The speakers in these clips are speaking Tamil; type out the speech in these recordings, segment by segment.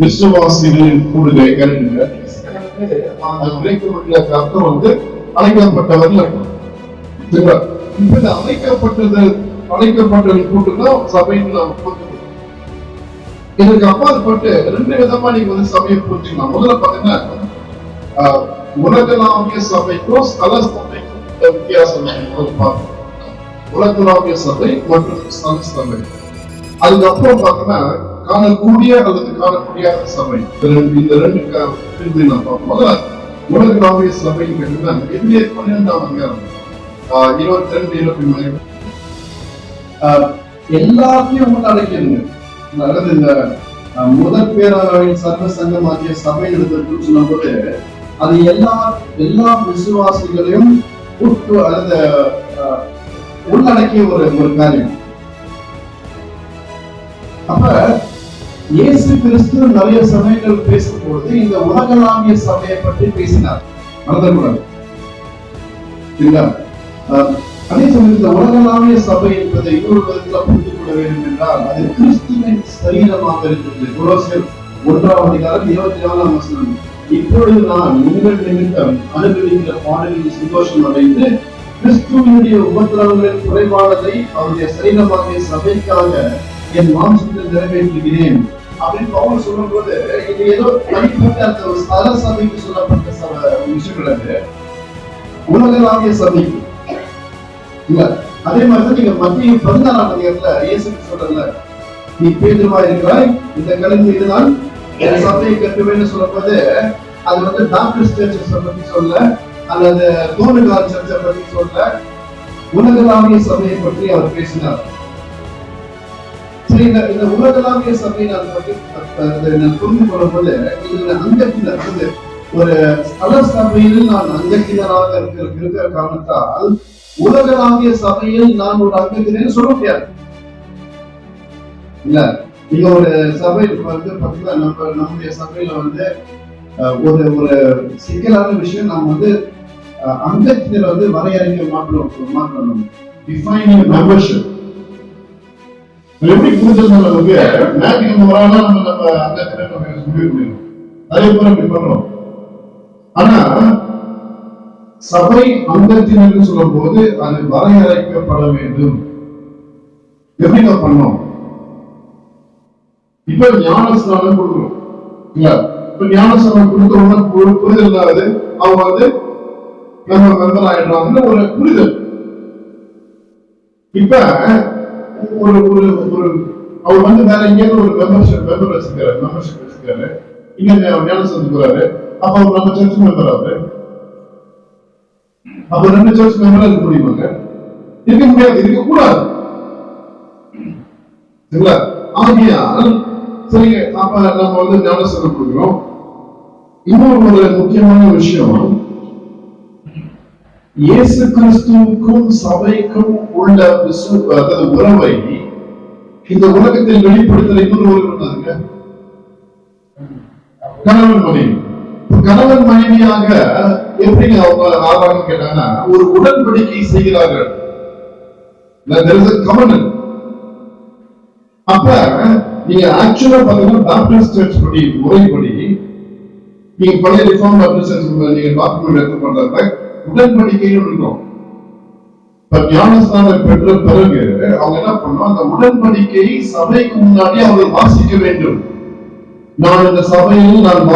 விசுவாசிகளின் கூடுகை கிரேக்க அர்த்தம் வந்து அழைக்கப்பட்டவர்கள் இப்ப இந்த அழைக்கப்பட்டவர்கள் கூட்டுதான் சபைன்னு நம்ம இதற்கு அப்பாற்பட்டு ரெண்டு விதமா நீங்க வந்து சபையை புரிஞ்சுக்கலாம். முதல்ல பாத்தீங்கன்னா உலகளாவிய சபைக்கும் ஸ்தல சபைக்கும் வித்தியாசம் பார்க்கணும். உலகளாவிய சபை மற்றும் ஸ்தல சபை. அதுக்கப்புறம் பாத்தீங்கன்னா காணக்கூடிய அல்லது காணக்கூடியாத சபை. இந்த ரெண்டு பிரிவு நான் பார்ப்போம். முதல்ல உலகளாவிய சபை கேட்டீங்கன்னா எபிரேயர் 12ஆம் அதிகாரம் 22-23 எல்லாத்தையும் உள்ளடக்கிடுங்க. அதாவது இந்த முதல் பேராவின் சர்வ சங்கமாகிய சபை எடுத்து சொல்லும் போது அது எல்லா விசுவாசிகளையும் உள்ளடக்கிய ஒரு காரியம். அப்ப இயேசு கிறிஸ்து நிறைய சமயங்கள் பேசும்போது இந்த உலகளாவிய சபையை பற்றி பேசினார். மறந்துடக்கூடாது. அதே சமயம் இந்த உலகளாவிய சபை என்பதை இன்னொரு விதத்தில் புரிந்து கொள்ள வேண்டும் என்றால் அது கிறிஸ்துவின் சரீரமாக இருக்கிறது. கொலோசியர் 1ஆம் அதிகாரம் 24ஆம் வசனம். இப்பொழுது நான் உங்கள் நிமித்தம் அனுபவிக்கிற பாடலில் சந்தோஷம் அடைந்து கிறிஸ்துவனுடைய உபத்திரவங்களின் குறைபாடதை அவருடைய சரீரமாகிய சபைக்காக என் மாம்சத்தில் நிறைவேற்றுகிறேன் அப்படின்னு பவுல் சொல்லும் போது இது ஏதோ தனிப்பட்ட அந்த ஸ்தல சபைக்கு சொல்லப்பட்ட விஷயம் கிடையாது, உலகளாவிய சபைக்கு இல்ல. அதே மாதிரிதான் நீங்க மத்திய 16ஆம் அதிகாரத்துல இயேசு சொல்றல, நீ பேதுருவா இருக்கிறாய், இந்த கலின் மீது நான் என் சபையை கட்டுவேன்னு சொல்லும்போது அது வந்து டாக்டர்ஸ் சர்ச்சை பத்தி சொல்ல அல்லது தோணுகால் சர்ச்சை பத்தி சொல்ல, உலகளாவிய சபையை பற்றி அவர் பேசினார். சரி, இந்த உலகளாவிய சபையை நான் புரிந்து கொள்ளும் போது இதுல அங்கத்தினர் ஒரு ஸ்தல சபையில் நான் அங்கத்தினராக இருக்கிற காரணத்தால் உலகளாவிய சபையில் நான் ஒரு அங்கத்தினர் சொல்ல முடியாது. இல்ல, நீங்க ஒரு சபை வந்து பாத்தீங்கன்னா நம்முடைய சபையில வந்து ஒரு சிக்கலான விஷயம் நம்ம வந்து அங்கத்தினர் வந்து வரையறைக்க மாற்றணும். டிஃபைனிங் மெம்பர்ஷிப் எப்படி புரிஞ்சது நமக்கு ஞாயிற்றுக்கிழமை வரானா நம்ம அங்கத்தினர் நம்ம முடிவு முடியும். அதே போல இப்படி பண்றோம். ஆனா சபை அங்கத்தினர் சொல்லும் போது அது வரையறைக்கப்பட வேண்டும். எப்படி நம்ம பண்ணோம்? இப்ப ஞானஸ்நானம் கொடுக்கணும் இல்ல, இப்ப ஞானஸ்நானம் கொடுத்தோம்னா புரிதல் இல்லாது அவங்க வந்து நம்ம மெம்பர் ஆயிடுறாங்கன்னு ஒரு புரிதல். இப்ப ஒரு ஒரு ஒரு அவர் வந்து வேற எங்கேயாவது ஒரு மெம்பர் வச்சுக்கிறாரு, இங்க ஞானஸ்நானம் போறாரு, அப்ப அவர் நம்ம சர்ச் மெம்பர் ஆகுது. அப்ப ரெண்டு சர்ச் மெம்பரா இருக்க முடியுமாங்க? இருக்க முடியாது, இருக்க கூடாது. சரிங்களா? ஆகியால் சரிங்க, அப்ப நம்ம வந்து ஞானஸ்நானம் கொடுக்கிறோம். இன்னொரு ஒரு முக்கியமான விஷயம், இயேசு கிறிஸ்துவுக்கும் சபைக்கும் உள்ள உறவை இந்த உலகத்தில் வெளிப்படுத்துற இன்னொரு உறவு கணவன் மனைவி. கணவன் மனைவியாக எப்படி அவங்க ஆறாங்க கேட்டாங்கன்னா ஒரு உடன்படிக்கை செய்கிறார்கள். அப்ப நீங்க ஆக்சுவலா பாத்தீங்கன்னா பாப்டிஸ்ட் சர்ச் படி முறைப்படி நீங்க பழைய ரிஃபார்ம் பாப்டிஸ்ட் சர்ச் நீங்க டாக்குமெண்ட் எடுத்து பண்றாங்க உடன்படிக்கையும் இருக்கும். ஞானஸ்நானம் பெற்ற பிறகு அவங்க என்ன பண்ணணும், அந்த உடன்படிக்கையை சபைக்கு முன்னாடி அவர்கள் வாசிக்க வேண்டும். நான் இந்த சபையில் நான்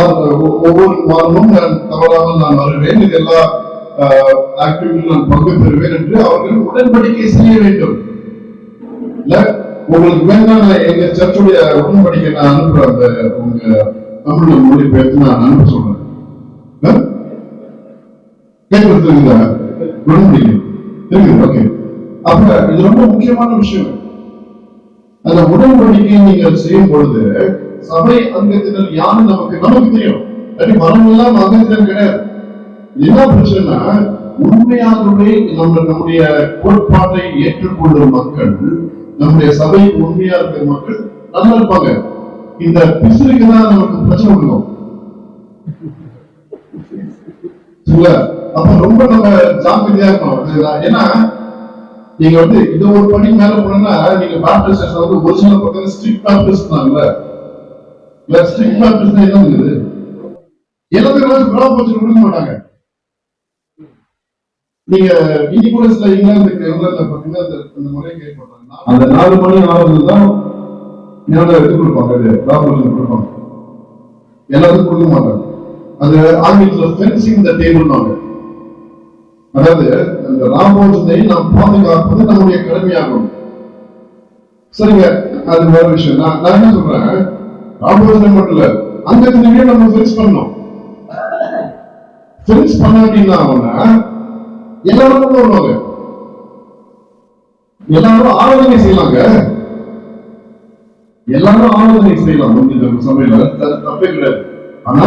ஒவ்வொரு வாரமும் நான் தவறாமல் நான் வருவேன், இது எல்லா ஆக்டிவிட்டியும் நான் பங்கு பெறுவேன் என்று அவர்கள் உடன்படிக்கை செய்ய வேண்டும். இல்ல உங்களுக்கு வேணா எங்க சர்ச்சுடைய உடன்படிக்கை நான் அனுப்புறேன், உங்க தமிழ் மொழிபெயர்த்து நான் அனுப்ப சொல்றேன். அப்ப இது ரொம்ப முக்கியமான விஷயம். அந்த உடன்படிக்கை நீங்கள் செய்யும் பொழுது சபை அங்கத்தினர் யாரு நமக்கு தெரியும். மனம் எல்லாம் அங்கத்தினர் கிடையாது. என்ன பிரச்சனை, உண்மையாகவே நம்முடைய கோட்பாட்டை ஏற்றுக்கொள்ளும் மக்கள், நம்முடைய சபைக்கு உண்மையா இருக்கிற மக்கள் நல்லா இருப்பாங்க. இந்த பிசுருக்கு தான் நமக்கு பிரச்சனை கொடுக்கும். அப்ப ரொம்ப நம்ம ஜாக்கிரதையா இருக்கணும். ஏன்னா நீங்க வந்து இது ஒரு படி மேல போனா நீங்க பாப்டிஸ்ட் வந்து ஒரிஜினல் பக்கம் ஸ்ட்ரிக்ட் பாப்டிஸ்ட் தான்ல, ஸ்ட்ரிக்டா பேசினா என்ன இருக்குது? எல்லாத்துக்கும் ப்ராப்பர்ட்டி கொடுக்க மாட்டாங்க. நீங்க இனி கூட சில இங்கிலாந்துல பாத்தீங்கன்னா அந்த முறையை கேட்பாங்க. அந்த 4 மணி ஆகுதுதான் எடுத்து கொடுப்பாங்க, ப்ராப்பர்ட்டி கொடுப்பாங்க. எல்லாத்துக்கும் கொடுக்க மாட்டாங்க. அது ஆங்கிலத்துல ஃபென்சிங் த டேபிள்னாங்க. அதாவது அந்த ராமோஜனை நாம் பாதுகாப்பது நம்முடைய கடமையாகும். சரிங்க, அது வேற விஷயம். நான் என்ன சொல்றேன், ராமோஜனை மட்டும் இல்ல, அங்கத்திலேயே நம்ம ஃபென்ஸ் பண்ணணும். ஃபென்ஸ் பண்ணாட்டின்னா அவங்க எல்லாரும் வருவாங்க, எல்லாரும் ஆராதனை செய்யலாங்க, எல்லாரும் ஆராதனை செய்யலாம் இந்த சபையில, தப்பே கிடையாது. ஆனா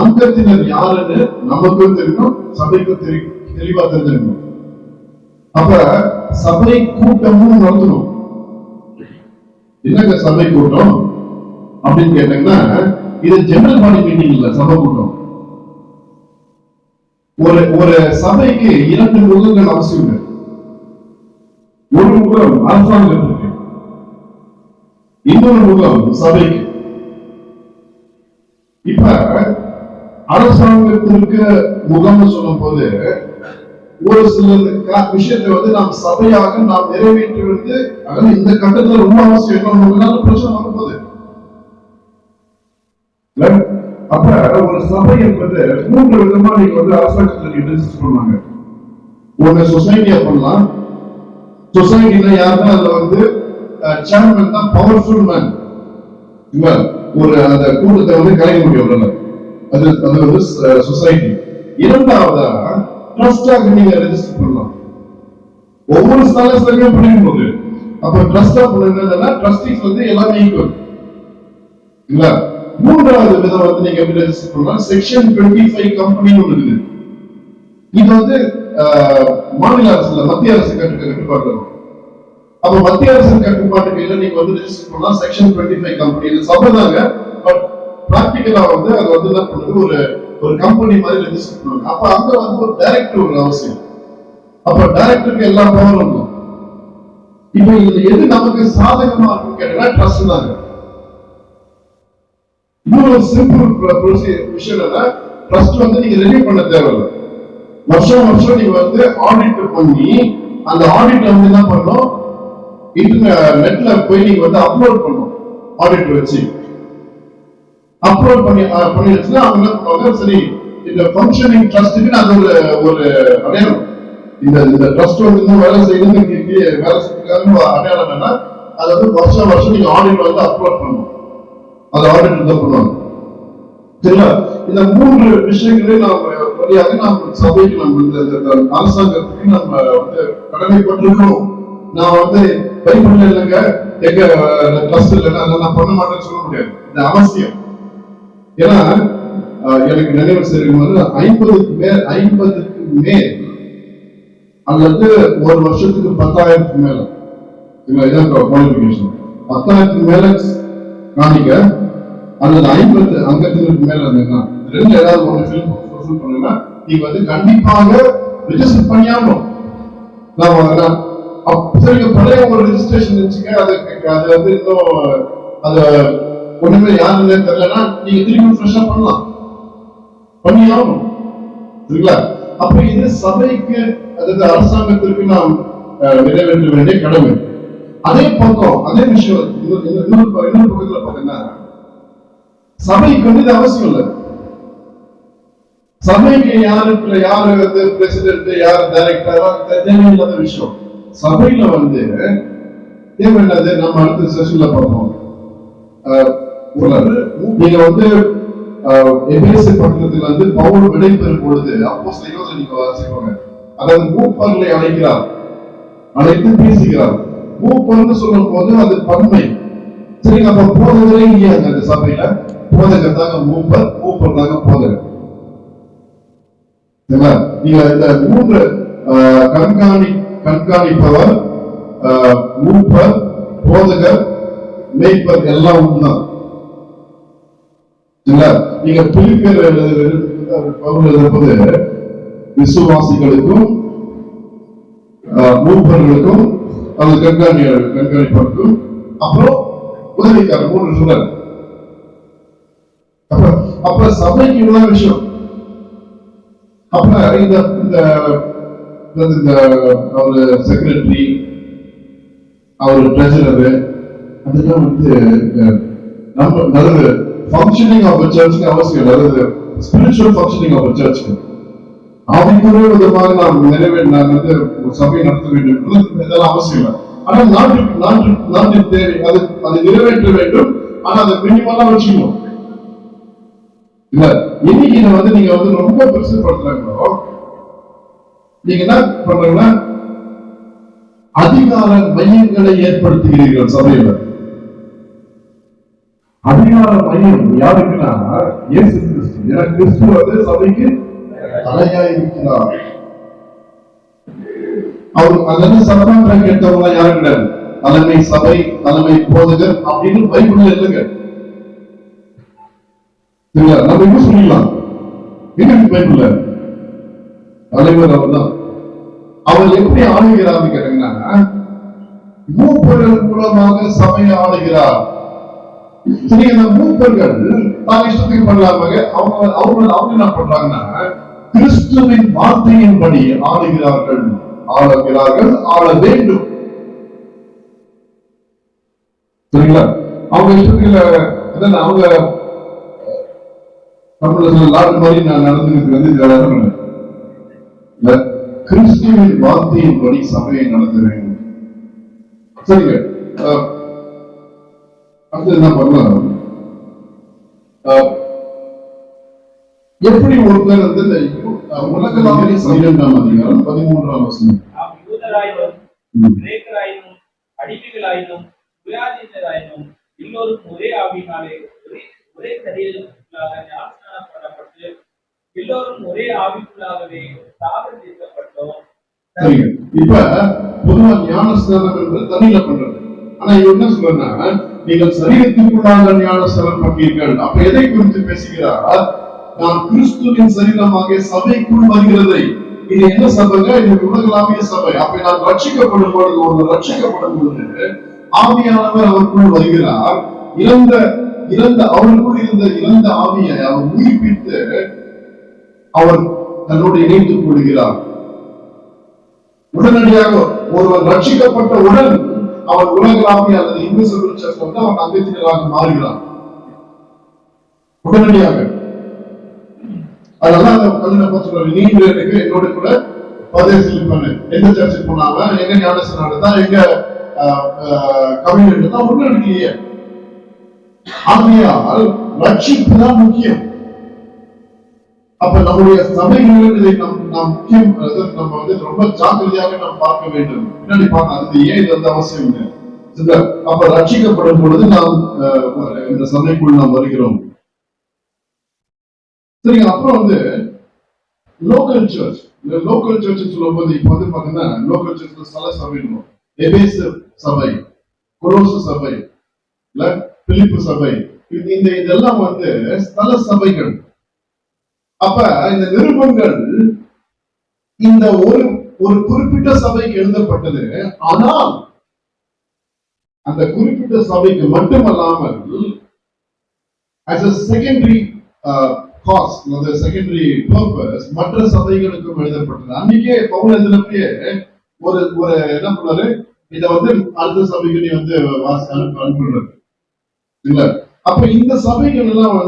அங்கத்தினர் யாருன்னு நமக்கும் தெரியும், சபைக்கும் தெரியும், தெளிவா தெரிஞ்சிருக்கணும். அப்ப சபை கூட்டமும் நடத்தணும். என்னங்க சபை கூட்டம் அப்படின்னு கேட்டீங்கன்னா, இது ஜெனரல் பாடி மீட்டிங் இல்ல, சபை கூட்டம். ஒரு சபைக்கு 2 முகங்கள் அவசியம். ஒரு முகம் அரசாங்கத்திற்கு, இன்னொரு முகம் சபைக்கு. இப்ப அரசாங்கத்திற்கு முகம்னு சொல்லும் போது ஒரு சில விஷயத்தை நாம் சபையாக நாம் நிறைவேற்றுவது இந்த கட்டத்தில் ரொம்ப அவசியம். பிரச்சனை வரும்போது அப்ப ஒரு சபை என்பது 3 விதமா நீங்க அரசாங்கத்தில் ரெஜிஸ்டர் பண்ணாங்க. ஒண்ணு சொசைட்டியா பண்ணலாம். சொசைட்டில யாருன்னா அதுல சேர்மன் தான் பவர்ஃபுல் மேன். ஒரு அந்த கூட்டத்தை கலைக்க முடியும். அது சொசைட்டி. இரண்டாவதா ட்ரஸ்டாக நீங்க ரெஜிஸ்டர் பண்ணலாம். ஒவ்வொரு ஸ்தானத்திலும் படிக்கும் போது அப்ப ட்ரஸ்டா பண்ணுங்கன்னா ட்ரஸ்டிஸ் எல்லாமே ஈக்குவல் இல்ல. மூன்றாவது விதம் நீங்க எப்படி ரெஜிஸ்டர் பண்ணலாம், செக்ஷன் 25 கம்பெனின்னு ஒண்ணு இருக்குது. இது மாநில அரசுல மத்திய அரசு கட்டுப்பாடு. அப்ப மத்திய அரசு கட்டுப்பாட்டுக்கு நீங்க ரெஜிஸ்டர் பண்ணலாம் செக்ஷன் 25 கம்பெனி. இது சபைதாங்க, பட் பிராக்டிகலா அது என்ன பண்ணுது, ஒரு கம்பெனி மாதிரி ரெஜிஸ்டர் பண்ணுவாங்க. அப்ப அங்க ஒரு டைரக்டர் ஒரு அவசியம். அப்ப டைரக்டருக்கு எல்லா பவரும் இருக்கும். இப்ப இது எது நமக்கு சாதகமா இருக்கும் கேட்டா ட்ரஸ்ட் தாங்க. இன்னொரு சிம்பிள் விஷயம் என்ன, ட்ரஸ்ட் நீங்க ரெனியூ பண்ண தேவையில்லை. வருஷம் வருஷம் நீங்க ஆடிட் பண்ணி அந்த ஆடிட் என்ன பண்ணணும், நெட்ல போய் நீங்க அப்லோட் பண்ணணும். ஆடிட் வச்சு அப்லோட் பண்ணிடுச்சுன்னா அவங்க என்ன பண்ணுவாங்க, சரி இந்த ஃபங்க்ஷனிங் ட்ரஸ்ட்டுக்கு அது ஒரு அடையாளம். இந்த ட்ரஸ்ட் இன்னும் வேலை செய்யணும், வேலை செய்யறதுக்காக அடையாளம் என்னன்னா, அதாவது வருஷம் வருஷம் நீங்க ஆடிட் அப்லோட் பண்ணணும். அது ஆடிட் தான் பண்ணுவாங்க. சரிங்களா? இந்த 3 விஷயங்களே நாம் வழியாக நாம் சபைக்கு நம்ம இந்த அரசாங்கத்துக்கு நம்ம கடமைப்பட்டிருக்கணும். நான் பைபிள்ல இல்லைங்க, எங்க ட்ரஸ்ட் இல்லைன்னா நான் பண்ண மாட்டேன்னு சொல்ல முடியாது. இது அவசியம். ஏன்னா எனக்கு நினைவு செய்யும் 50க்கு மேல் அல்லது ஒரு வருஷத்துக்கு 10,000க்கு மேல, இதான் குவாலிஃபிகேஷன். 10,000க்கு மேல காணிக்க அல்லது 50 அங்கத்தினருக்கு மேல ரெண்டு ஏதாவது ஒன்று ஃபில் பண்ணுங்க. நீங்க கண்டிப்பாக ரெஜிஸ்டர் பண்ணியாகணும். சரி, பழைய ஒரு ரெஜிஸ்ட்ரேஷன் வச்சுக்க, அது இன்னும் அது ஒண்ணுமே யாருன்னு தெரியலன்னா நீங்க திரும்பி ஃப்ரெஷ்ஷா பண்ணலாம், பண்ணியாகணும். சரிங்களா? அப்ப இது சபைக்கு, அதாவது அரசாங்கத்திற்கு நாம் நிறைவேற்ற வேண்டிய கடமை. அதே பக்கம் அதே விஷயம் இன்னொரு பக்கத்துல பாத்தீங்கன்னா, சபைக்கு இது அவசியம் இல்லை. சபைக்கு யாரு பிரசிடென்ட், யாரு டைரக்டர் தேவையில்லாத விஷயம். சபையில தேவையில்லாத நம்ம அடுத்த செஷன்ல பார்ப்போம். நீங்க எபேசு பட்டணத்துல பவுல் விடைபெறும் பொழுது அப்போஸ்தலர்கள் நீங்க வாசிப்பாங்க. அதாவது மூப்பர்களை அழைக்கிறார், அழைத்து பேசுகிறார். மூப்பர்னு சொல்லும் போது அது பன்மை. சரிங்க, அப்ப போதகரே இல்லையாங்க அந்த சபையில. போதகர் தாங்க மூப்பர், மூப்பர் தாங்க போதகர். நீங்க இந்த 3 கண்காணிப்பவர், மூப்பர், போதகர், மேய்ப்பர் எல்லாம் ஒன்றுதான். நீங்க பிலிப்பியர் எழுதும்போது விசுவாசிகளுக்கும் மூப்பர்களுக்கும் அது கண்காணிப்பவருக்கும் அப்புறம் உதவிக்காரர் 3 சொல்றாரு. அப்ப அப்ப சபைக்கு இவ்வளவு விஷயம். அப்ப இந்த இந்த அவரு செக்ரட்டரி, அவரு ட்ரெஷரரு, அதெல்லாம் நம்ம நல்லது ஃபங்க்ஷனிங் ஆஃப் சர்ச்சுக்கு அவசியம். நல்லது ஸ்பிரிச்சுவல் ஃபங்க்ஷனிங் ஆஃப் சர்ச்சுக்கு ஆவிக்குரிய விதமாக நாம் சபை நடத்த வேண்டும், இதெல்லாம் அவசியம் இல்லை. ஆனால் நாட்டின் தேவை அதை நிறைவேற்ற வேண்டும். ஆனா அதை மினிமலா வச்சுக்கணும். இல்ல இன்னைக்கு நீங்க ரொம்ப பெருசுப்படுத்துறாங்களோ, நீங்க என்ன பண்றீங்கன்னா அதிகார மையங்களை ஏற்படுத்துகிறீர்கள் சபையில. அதிகார மையம் யாருக்குன்னா இயேசு கிறிஸ்து. ஏன்னா கிறிஸ்து சபைக்கு தலையா இருக்கிறார். அவர் அதனால சபை கேட்டவங்க யாரும் கிடையாது. தலைமை சபை, தலைமை போதகர் அப்படின்னு பைபிள்ல இல்லைங்க. நம்ம என்ன சொல்லிடலாம், எங்க பைபிள்ல தலைவர் அவர் தான். அவர் எப்படி ஆளுகிறார்னு கேட்டீங்கன்னா மூப்பர்கள் மூலமாக சபையை ஆளுகிறார். சரி, அந்த மூப்பர்கள் தான் இஷ்டத்துக்கு பண்ணலாம அவங்க என்ன பண்றாங்கன்னா கிறிஸ்துவின் வார்த்தையின்படி ஆளுகிறார்கள், ஆள வேண்டும். சரிங்களா? அவங்க இஷ்டத்துக்கு அவங்க லாட் மாதிரி நான் நடந்துக்கிறது கிறிஸ்துவின் வார்த்தையின்படி சபையை நடத்த வேண்டும். சரிங்க, அடுத்து என்ன பண்ணலாம்? எப்படி ஒருத்தர் உலகளாவிய 12ஆம் அதிகாரம் 13ஆம் வசனம், அடிமைகளாயினும் வியாதித்தராயினும் எல்லோரும் ஒரே ஆவியினாலே ஒரே சரீரத்துக்குள்ளாக ஞானஸ்நானம் பண்ணப்பட்டு எல்லோரும் ஒரே ஆவிக்குள்ளாகவே சாபம் தீர்க்கப்பட்டோம். சரிங்க. இப்ப பொதுவா ஞானஸ்நானம் என்பது தண்ணியில பண்றது. ஆனா இவங்க என்ன சொல்றா, நீங்கள் சரீரத்துக்குள்ளாக ஞானஸ்நானம் பண்ணீர்கள். அப்ப எதை குறித்து பேசுகிறார்? நான் கிறிஸ்துவின் சரீரமாக சபைக்குள் வருகிறதை. இது என்ன சபைங்க? இது உலகளாவிய சபை. அப்ப நான் ரட்சிக்கப்படும் பொழுது, ஒரு ரட்சிக்கப்படும் பொழுது ஆவியானவர் அவருக்குள் வருகிறார். அவருக்குள் இருந்த இறந்த ஆவியை அவர் உயிர்ப்பித்து அவர் தன்னோடு இணைத்துக் கொள்கிறார். உடனடியாக ஒருவர் ரட்சிக்கப்பட்டவுடன் அவன் உலகளாவிய அல்லது இன்விசிபிள் சர்ச்ல அவன் அங்கத்தினராக மாறுகிறான் உடனடியாக. அதனால அந்த சொல்றாரு, நீங்க என்னோட கூட பதேசில் பண்ணு, எந்த சர்ச்சுக்கு போனாங்க, எங்க ஞானஸ்நானம் நடத்தா, எங்க கம்யூனிட்டி எடுத்தா ஒண்ணு இல்லையே. ஆகையால் ரட்சிப்பு தான் முக்கியம். அப்ப நம்முடைய சபைகளில் இதை நாம் முக்கியம், நம்ம ரொம்ப ஜாக்கிரதையாக நாம் பார்க்க வேண்டும். பின்னாடி பார்க்க அது ஏன் இது அவசியம். அப்ப ரட்சிக்கப்படும் பொழுது நாம் இந்த சபைக்குள் நாம் வருகிறோம். சரிங்க. அப்புறம் லோக்கல் சர்ச். இந்த லோக்கல் சர்ச் சொல்லும் போது இப்ப பாத்தீங்கன்னா லோக்கல் சர்ச்ல ஸ்தல சபை இருக்கும். எபேசு சபை, கொலோசு சபை, இல்ல பிலிப்பு சபை, இதெல்லாம் ஸ்தல சபைகள். அப்ப இந்த நிருபங்கள் இந்த ஒரு குறிப்பிட்ட சபைக்கு எழுதப்பட்டது. ஆனால் அந்த குறிப்பிட்ட சபைக்கு மட்டுமல்லாமல் as a secondary cause, secondary purpose, மற்ற சபைகளுக்கும் எழுதப்பட்டது. அன்னைக்கே பவுல் எழுதினப்பே ஒரு என்ன பண்ணாரு, இத அடுத்த சபைக்கு நீ அனுப்புறது இல்ல. அப்ப இந்த சபைகள் எல்லாம்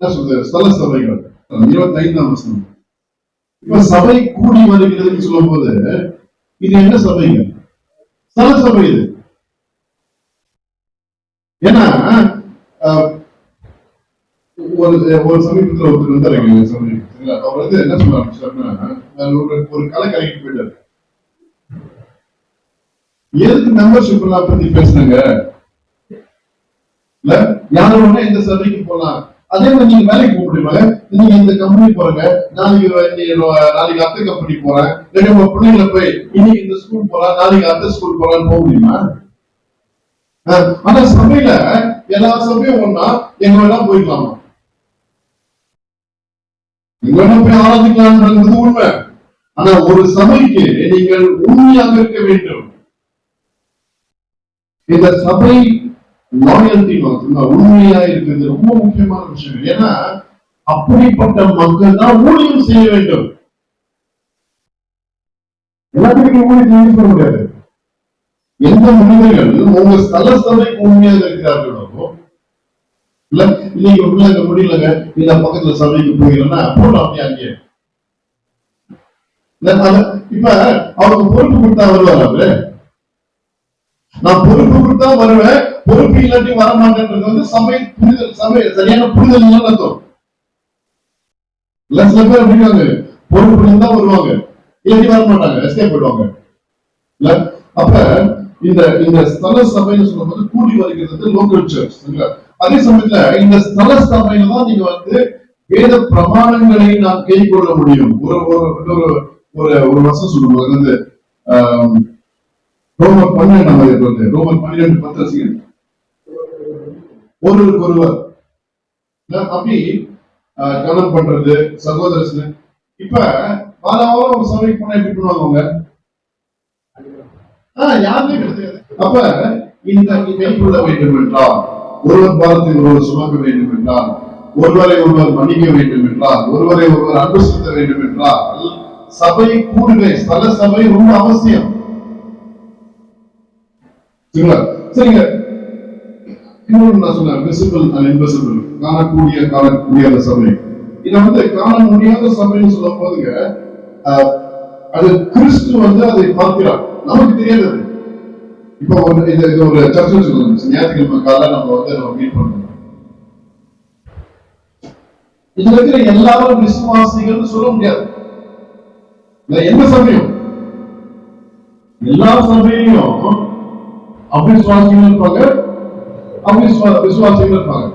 என்ன சொல்றது, ஸ்தல சபைகள். 25ஆம் வசனம். இப்ப சபை கூடி வருகிறதுன்னு சொல்லும் போது இது என்ன சபைங்க? ஸ்தல சபை. இது ஏன்னா ஒரு சமீபத்தில் ஒருத்தர் இருந்தாரு, அவர் என்ன சொல்றாரு, ஒரு கலை கலைக்கு போயிட்டாரு. எதுக்கு மெம்பர்ஷிப் எல்லாம் பத்தி பேசுறாங்க? இல்ல யாரும் இந்த சபைக்கு போலாம், அதே மாதிரி நீங்க வேலைக்கு போக முடியுமா? நீங்க இந்த கம்பெனி போறங்க, நாளைக்கு அத்தை கம்பெனி போறேன், உங்க பிள்ளைங்களை போய் இன்னைக்கு இந்த ஸ்கூல் போறா, நாளைக்கு அத்தை ஸ்கூல் போறான்னு போக முடியுமா? ஆனா சபையில எல்லா சபையும் ஒன்னா எங்க வேணா போய்க்கலாமா, எங்க வேணா போய் ஆராதிக்கலாம்ன்றது உண்மை. ஆனா ஒரு சபைக்கு நீங்கள் உண்மையாக இருக்க வேண்டும். இந்த சபை லாயல்டி, உண்மையா இருக்கிறது ரொம்ப முக்கியமான விஷயம். ஏன்னா அப்படிப்பட்ட மக்கள் தான் ஊழியம் செய்ய வேண்டும். எல்லாத்துக்கும் ஊழியம் செய்ய முடியாது. எந்த மனிதர்கள் உங்க ஸ்தல சபைக்கு உண்மையாக இருக்கிறார்களோ, இல்ல நீங்க உள்ள முடியலங்க, இந்த பக்கத்துல சபைக்கு போகிறேன்னா போட்டோம் அப்படியே அங்கே. இப்ப அவருக்கு பொறுப்பு கொடுத்தா வருவார் அவரு. நான் பொறுப்பு கொடுத்தா வருவேன், பொறுப்பு இல்லாட்டி வரமாட்டேன்றது வந்து சபை புரிதல், சபை சரியான புரிதல் அர்த்தம். இல்ல சில பேர் அப்படிங்காங்க, பொறுப்பு இருந்தா வருவாங்க, இல்லாட்டி வர மாட்டாங்க, எஸ்கேப் போயிடுவாங்க. இல்ல அப்ப இந்த இந்த ஸ்தல சபைன்னு சொல்லும்போது கூடி வருகிறது லோக்கல் சர்ச். அதே சமயத்துல இந்த ஸ்தல சபையில தான் நீங்க வந்து வேத பிரமாணங்களை நான் கை கொள்ள முடியும். ஒரு ஒரு ஒரு ஒரு வருஷம் சொல்லுவாங்க வந்து ரோமர் 12 ரோமர் 12:10 ஒருவருக்கு ஒருவர் அப்படி கவனம் பண்றது சகோதரர். இப்ப வாரம் ஒரு சபைக்கு போனா எப்படி பண்ணுவாங்க? யாருமே கிடையாது. அப்ப இந்த கைக்குள்ள வேண்டும் என்றால், ஒருவர் பாரத்தை ஒருவர் சுமக்க வேண்டும் என்றால், ஒருவரை ஒருவர் மன்னிக்க வேண்டும் என்றால், ஒருவரை ஒருவர் அன்பு செலுத்த வேண்டும் என்றால், சபை கூடுகை, ஸ்தல சபை ரொம்ப அவசியம். சரிங்க. இன்னொன்று நான் சொன்னேன், விசிபிள் அண்ட் இன்விசிபிள், காணக்கூடிய சபை. இதை வந்து காண முடியாத சபைன்னு சொல்லும் போதுங்க, அது கிறிஸ்து வந்து அதை பார்க்கிறார், நமக்கு தெரியாது. இப்போ இது ஒரு சர்ச்சை சொல்லுங்க, ஞாயிற்றுக்கிழமை காலையில நம்ம வந்து மீட் பண்றோம். இதுல இருக்கிற எல்லாரும் விசுவாசிகள் சொல்ல முடியாது. எந்த சமயம் எல்லா சபையிலையும் அவிசுவாசிகள் இருப்பாங்க, விசுவாசிகள் இருப்பாங்க.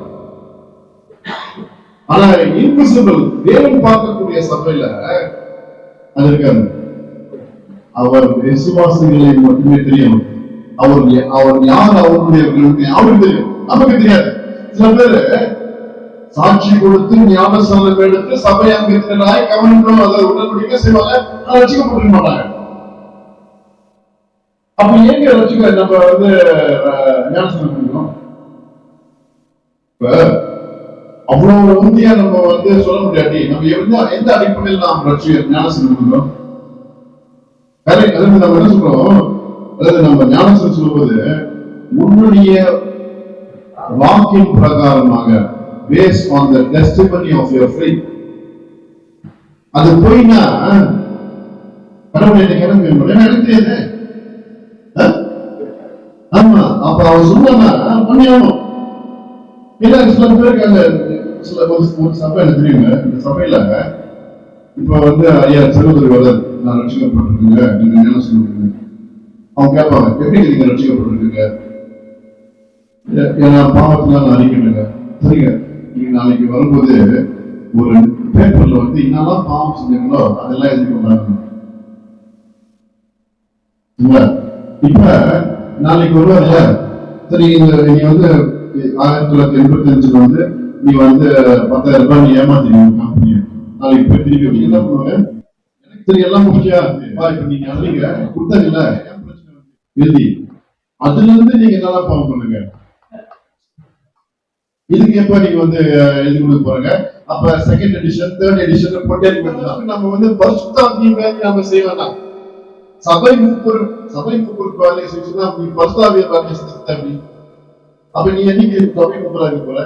ஆனா இன்விசிபிள், தேவன் பார்க்கக்கூடிய சபையில அது இருக்காது. அவர் விசுவாசிகளை மட்டுமே தெரியும். அவர் யார், அவருடைய அவருக்கு தெரியும், நமக்கு தெரியாது. சில பேரு சாட்சி கொடுத்து ஞானஸ்தானம் எடுத்து சபை அங்கத்தினராய் கவனிக்கணும், அதை உடன்படிக்கை செய்வாங்க, ஆனா ரட்சிக்கப்பட்டிருக்க மாட்டாங்க. அப்ப ஏங்க ரட்சிக்க நம்ம வந்து ஞானஸ்தானம் பண்ணணும்? இப்ப அவ்வளவு உறுதியா நம்ம வந்து சொல்ல முடியாட்டி நம்ம எந்த அடிப்படையில் நாம் ஞானஸ்தானம் பண்றோம்? நம்ம என்ன சொல்றோம், அதாவது நம்ம ஞானஸ்தானம் சொல்லும்போது உன்னுடைய வாக்கின் பிரகாரமாக, based on the testimony of your faith. அது போயினா கடவுளை எனக்கு தெரியாது. ஆமா, அப்ப அவர் சொன்னா பண்ணியாகணும். ஏன்னா சில பேருக்கு அந்த சில ஒரு சபை எனக்கு தெரியுங்க, இந்த சபையில இப்ப வந்து ஐயா சகோதரி வரர், நான் ரட்சிக்கப்பட்டிருக்கீங்க, நீங்க என்ன சொல்லுவீங்க? அவங்க கேட்பாங்க, எப்படி நீங்க ரட்சிக்கப்பட்டிருக்கீங்க? ஏன்னா பாவத்துல நான் அறிக்கட்டுங்க. சரிங்க, நீங்க நாளைக்கு வரும்போது ஒரு பேப்பர்ல வந்து என்னெல்லாம் பாவம் செஞ்சீங்களோ அதெல்லாம் எழுதிக்கொண்டாங்க. இப்ப நாளைக்கு வருவார்ல, சரி நீ வந்து 1985 வந்து நீ வந்து 10,000 ரூபாய் நீ ஏமாத்திருக்கீங்க கம்பெனியை, நாளைக்கு போய் திருப்பி என்ன பண்ணுவாங்க? எனக்கு சரி எல்லாம் முடிச்சியா, இப்ப நீங்க எழுதிங்க கொடுத்தீங்கல்ல எழுதி, அதுல இருந்து நீங்க என்னெல்லாம் பாவம் பண்ணுங்க, இதுக்கு எப்ப நீங்க வந்து எழுதி கொடுக்க போறாங்க? அப்ப செகண்ட் எடிஷன், தேர்ட் எடிஷன் போட்டே நம்ம வந்து பரிசுத்தாவியின் வேலை நாம செய்ய வேண்டாம். சபை மூப்பொருக்கு வேலை செஞ்சுன்னா நீ பரிசுத்தாவியின் வேலையை செஞ்சு, அப்ப நீ என்னைக்கு சபை மூப்பரா இருக்க போற?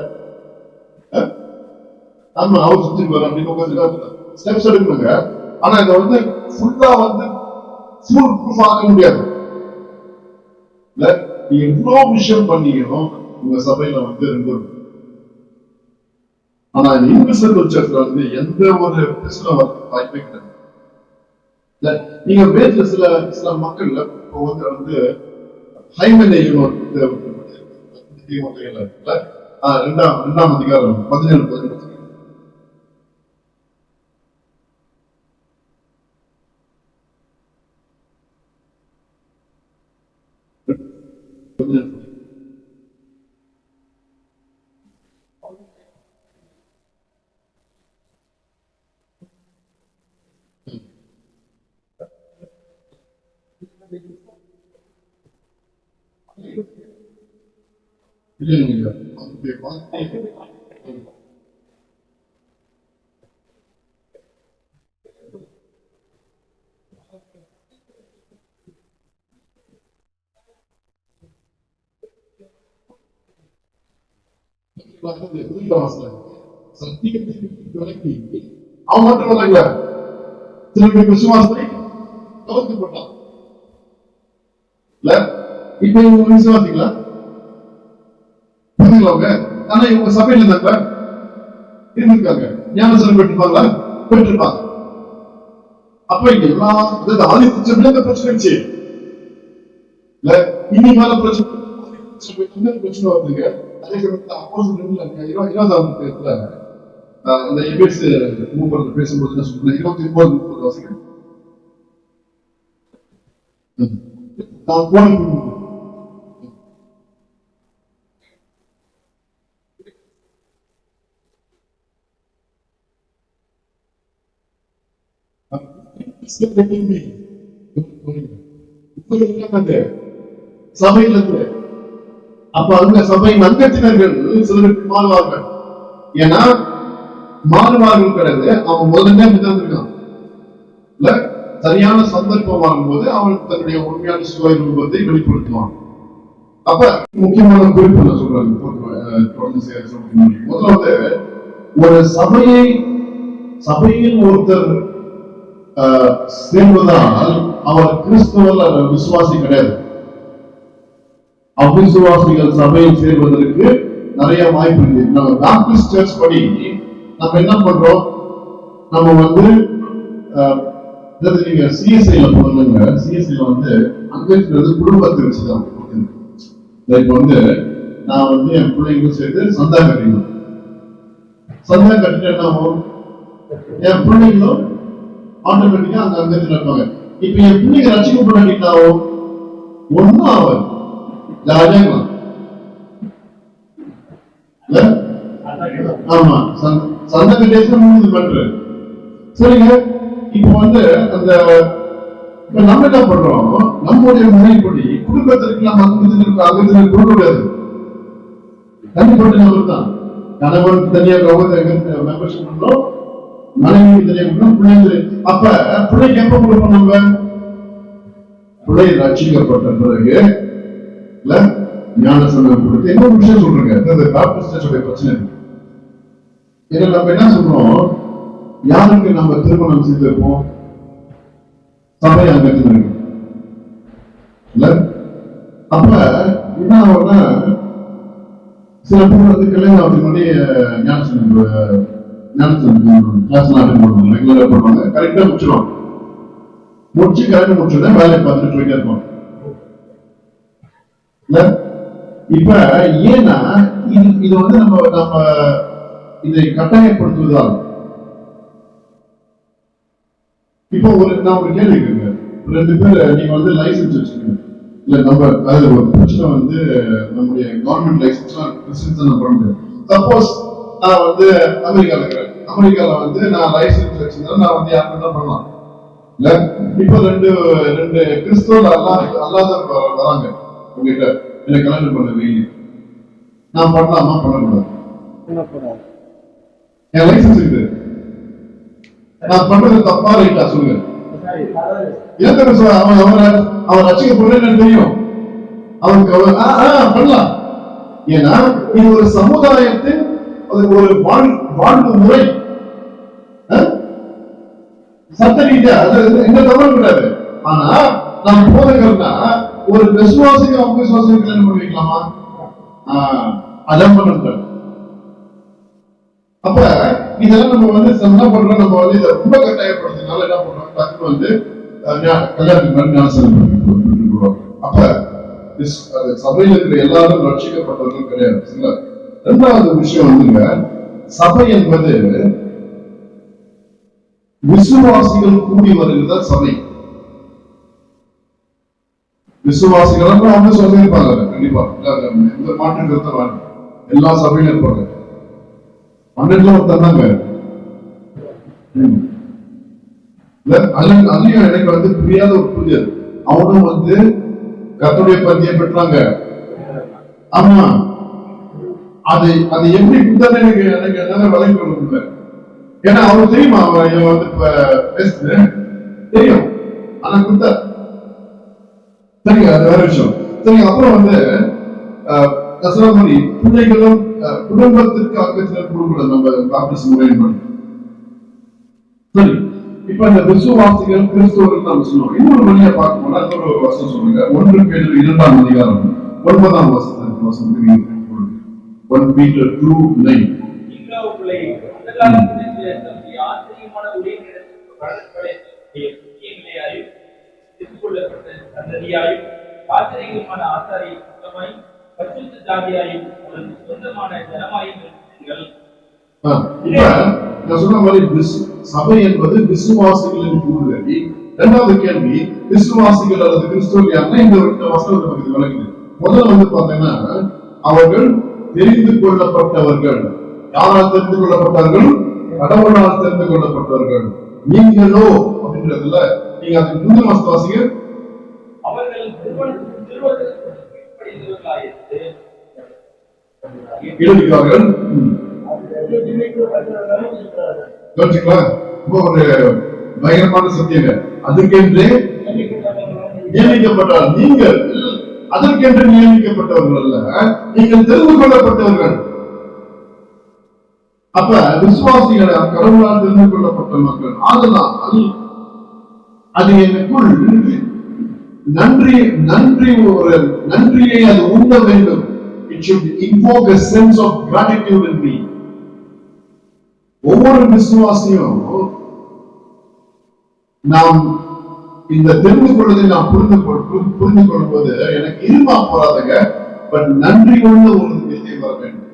ஆமா, அவர் செஞ்சுட்டு போற அப்படின்னு கொஞ்சம் ஸ்டெப்ஸ் எடுக்கணுங்க. ஆனா இதை வந்து ஃபுல்லா வந்து ஃபுல் ப்ரூஃப் ஆக முடியாது. நீ எவ்வளவு விஷயம் பண்ணிக்கணும் உங்க சபையில வந்து ரெண்டு. ஆனா இன்விசிபிள் சர்ச்ல வந்து எந்த ஒரு பிரச்சனை வாய்ப்பே கிடையாது. நீங்க வேற்று சில மக்கள் வந்து ஹைமனை இரண்டாம் அதிகாரம் 17 இல்ல அவருடைய வார்த்தை சத்தியத்தை விலக்கி அவன் மட்டும் இல்லைங்களா சில பேர் விசுவாசத்தை கவர்க்கப்பட்டான் இல்ல இப்ப இவங்க விசுவாசிங்களா புரியுங்களா? ஆனா இவங்க சபையில இருந்தாங்க இருந்திருக்காங்க, ஞானசனம் பெற்றிருப்பாங்களா? பெற்றிருப்பாங்க. அப்ப எல்லா ஆதித்யம் பிரச்சனை இல்ல இனி மேல பிரச்சனை பிரச்சனை வருதுங்க. அதே சமயத்துல அந்த எபேசு மூப்பர்கள் பேசும்போது என்ன சொல்றேன், 29-30 வாசிக்கிறேன். நான் போன சபையில் இருந்து அப்ப அந்த சபையின் அங்கத்தினர்கள் சிலருக்கு மாறுவார்கள். ஏன்னா மாறுவார்கள் கிடையாது, அவன் முதல்ல இருக்கான் இல்ல, சரியான சந்தர்ப்பம் வாங்கும்போது அவன் தன்னுடைய உண்மையான சுய ரூபத்தை வெளிப்படுத்துவான். அப்ப முக்கியமான குறிப்பு நான் சொல்றேன். முதலாவது ஒரு சபையில் ஒருத்தர் சேர்வதால் அவர் கிறிஸ்தவ விசுவாசி கிடையாது. அவிசுவாசிகள் சபையில் சேர்வதற்கு நிறைய வாய்ப்பு இருக்கு. நம்ம பாப்டிஸ்ட் சர்ச் படி நம்ம என்ன பண்றோம், நம்ம வந்து நீங்க சிஎஸ்ஐல போடுங்க. சிஎஸ்ஐல வந்து அங்க இருக்கிறது குடும்பத்தை வச்சுதான். இப்ப வந்து நான் வந்து என் பிள்ளைங்களும் சேர்த்து சந்தா கட்டினோம். சந்தா கட்டிட்டு என்ன ஆகும், என் பிள்ளைங்களும் ஆட்டோமேட்டிக்கா அந்த அங்கத்தில் இருப்பாங்க. இப்ப என் பிள்ளைங்க ரசிக்கப்படாட்டாவும் ஒன்னும் ஆகும், ஜாலியா. ஆமா, சந்த கட்டேஷன் 3 பண்ற சரிங்க. இப்ப வந்து அந்த நம்ம என்ன பண்றோம், நம்முடைய முறைப்படி குடும்பத்திற்கு நம்ம அங்கத்தில் கொடுக்க முடியாது. தனிப்பட்ட நபர் தான், கணவன் தனியாக மெம்பர்ஷிப் பண்றோம், மனைவி தனியாக பண்றோம், பிள்ளைங்க. அப்ப பிள்ளைக்கு எப்ப கொடுப்போம், நம்ம பிள்ளை ரட்சிக்கப்பட்ட பிறகு இல்ல ஞானசனம் கொடுத்து. என்ன விஷயம் சொல்றேங்க, பாப்டிஸ்ட் பிரச்சனை இருக்கு. ஏன்னா நம்ம என்ன சொல்றோம், யாருக்கு நம்ம திருமணம் செய்திருப்போம், சபை அங்கத்தில் இருக்கு இல்ல. அப்ப என்ன ஆகும்னா, சில பேர் வந்து கல்யாணம் ஆகிறதுக்கு முன்னாடி ஞானசனம் கிளாஸ் அட்டெண்ட் பண்ணுவாங்க, ரெகுலரா பண்ணுவாங்க, கரெக்டா முடிச்சிருவாங்க. கரெக்டா முடிச்சுட வேலையை பார்த்துட்டு போயிட்டே இருப்பாங்க இல்ல. இப்ப ஏன்னா இது வந்து நம்ம இதை கட்டாயப்படுத்துவதால். இப்போ நான் ஒரு கேள்வி கேட்கிறேன், 2 பேர் நீங்க வந்து லைசன்ஸ் வச்சுக்கீங்க இல்ல, நம்ம அது ஒரு பிரச்சனை வந்து நம்முடைய கவர்மெண்ட் லைசன்ஸ் தான் பண்ண முடியாது. சப்போஸ் நான் வந்து அமெரிக்கால இருக்கிறேன், அமெரிக்கால வந்து நான் லைசன்ஸ் வச்சிருந்தா நான் வந்து யாருக்கு தான் பண்ணலாம் இல்ல. இப்ப ரெண்டு கிறிஸ்தவ அல்லாத வராங்க உங்ககிட்ட, என்ன கல்யாணம் பண்ண வெயில், நான் பண்ணலாமா பண்ணக்கூடாது? என் லைசன்ஸ் இருக்கு, நான் பண்றது தப்பா ரைட்டா சொல்லுங்க. அவன் ரசிக்கப்படுறேன்னு தெரியும் அவனுக்கு, பண்ணலாம். ஏன்னா இது ஒரு சமுதாயத்தின் ஒரு வாழ்வு முறை, சட்ட ரீதியா எந்த தவறும் கிடையாது. ஆனா நாம் போதகர்னா ஒரு விசுவாசிக்கு அவங்க விசுவாசிக்கு கல்யாணம் பண்ணி வைக்கலாமா? அதான் பண்ண. அப்ப இதெல்லாம் நம்ம வந்து என்ன பண்றோம், நம்ம வந்து இதை ரொம்ப கட்டாயப்படுறதுனால என்ன பண்றோம், டக்குனு வந்து கல்யாணத்துக்கு ஞானசனம். அப்ப சபையில் இருக்கிற எல்லாரும் ரட்சிக்கப்பட்டவர்கள் கிடையாது. இரண்டாவது விஷயம் வந்துங்க, சபை என்பது விசுவாசிகள் கூடி வருகிறதா சபை. விசுவாசிகள் அவங்க சொல்லியிருப்பாங்க, கண்டிப்பா இந்த மாற்று கருத்தை எல்லா சபையிலும் இருப்பாங்க. 12 ஒருத்தந்தாங்க. அதையும் எனக்கு வந்து புரியாத ஒரு புரியாது. அவனும் வந்து கர்த்தருடைய பந்தியை பெற்றாங்க. ஆமா, அது எப்படி குத்தான்னு எனக்கு என்னால விளங்கி கொள்ள முடியல. ஏன்னா அவருக்கு தெரியுமா அவன் இவன் வந்து இப்ப பேசுது தெரியும், ஆனா குத்த சரிங்க, அது வேற விஷயம். சரிங்க, அப்புறம் வந்து மாதிரி பிள்ளைகளும் குடும்பத்திற்கு அக்கத்தில் கொடுக்கூடாது நம்ம பாப்டிஸ்ட் முறையின்படி. சரி, இப்ப இந்த விசுவாசிகள் கிறிஸ்தவர்கள் நம்ம சொன்னோம். இன்னொரு வழியா பார்க்க போனா இன்னொரு வசனம் சொல்லுங்க. 1 பேதுரு 2ஆம் அதிகாரம் 9ஆம் வசனத்துக்கு 1 Peter 2:9. ஆச்சரியமான ஆசாரிய கூட்டமாய் பரிசுத்த ஜாதியாயும் அவரது சொந்தமான ஜனமாயும் இருக்கிறீர்கள். நான் சொன்ன மாதிரி சபை என்பது விசுவாசிகளின் கூடுதல். இரண்டாவது கேள்வி, விசுவாசிகள் அல்லது கிறிஸ்தவர்கள் இந்த வசனம் நமக்கு விளங்குது. முதல்ல வந்து பாத்தீங்கன்னா அவர்கள் தெரிந்து கொள்ளப்பட்டவர்கள். யாரால் தெரிந்து கொள்ளப்பட்டார்கள்? கடவுளால் தெரிந்து கொள்ளப்பட்டவர்கள். நீங்களோ அப்படின்றதுல நீங்க அதுக்கு முந்தின வாசிங்க. அவர்கள் எழுதுகிறார்கள். ஒரு பயங்கரமான சத்தியங்க. அதுக்கென்று நியமிக்கப்பட்டார். நீங்கள் அதற்கென்று நியமிக்கப்பட்டவர்கள் அல்ல, நீங்கள் தெரிந்து கொள்ளப்பட்டவர்கள். அப்ப விசுவாசிகளை கடவுளால் தெரிந்து கொள்ளப்பட்ட மக்கள். அதனால் அது எனக்குள் நன்றியை அது உண்ண வேண்டும். It should invoke a sense of gratitude in me. ஒவ்வொரு விசுவாசியும் நாம் இந்த தெரிந்து கொள்வதை நாம் புரிந்து கொள்வது எனக்கு இருமா போறாதுங்க, பட் நன்றி உள்ள ஒரு விஷயம் வர வேண்டும்.